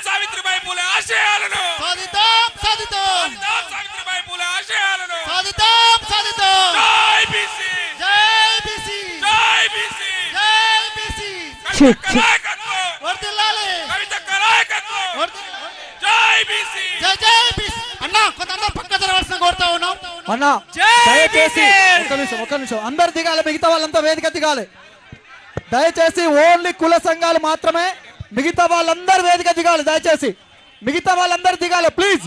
సావిత్రిబాయి పూలే ఆశయాలను సాధిద్దాం సాధిద్దాం సావిత్రిబాయి పూలే ఆశయాలను సాధిద్దాం సాధిద్దాం జై బీసీ జై బీసీ జై బీసీ జై బీసీ నాయకత్వం వర్ధిల్లాలి కవితక్క నాయకత్వం జై బీసీ జై జై బీసీ అన్న కొంతమంది పక్క జరగాల్సిన కోరుతా ఉన్నాం అన్న దయచేసి ఒక్క నిమిషం అందరు దిగాలి మిగతా వాళ్ళంతా వేదిక దిగాలి దయచేసి ఓన్లీ కుల సంఘాలు మాత్రమే మిగతా వాళ్ళందరూ వేదిక దిగాలి దయచేసి మిగతా వాళ్ళందరూ దిగాలి ప్లీజ్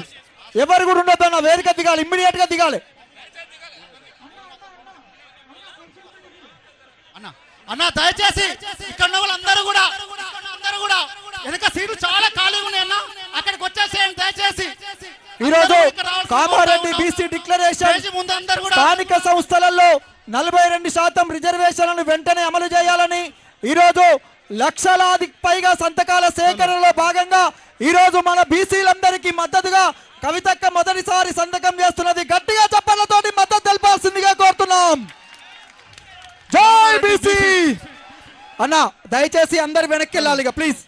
ఎవరు కూడా ఉండొద్దు అన్న వేదిక దిగాలి ఇమ్మీడియట్ గా దిగాలి అన్న దయచేసి ఇక్కడ ఉన్న వాళ్ళందరూ కూడా వెనక సీట్లు చాలా ఖాళీగా ఉన్నాయి అన్న అక్కడికి వచ్చేసేయండి దయచేసి ఈ రోజు కామారెడ్డి బీసీ డిక్లరేషన్ స్థానిక సంస్థలలో 42% రిజర్వేషన్లను వెంటనే అమలు చేయాలని ఈ రోజు లక్షలాది పైగా సంతకాల సేకరణలో భాగంగా ఈ రోజు మన బీసీలందరికీ మద్దతుగా కవితక్క మొదటిసారి సంతకం చేస్తున్నది గట్టిగా చప్పట్లతోటి మద్దతు తెలపాల్సిందిగా కోరుతున్నాం జై బీసీ అన్న దయచేసి అందరు వెనక్కి వెళ్ళాలి ప్లీజ్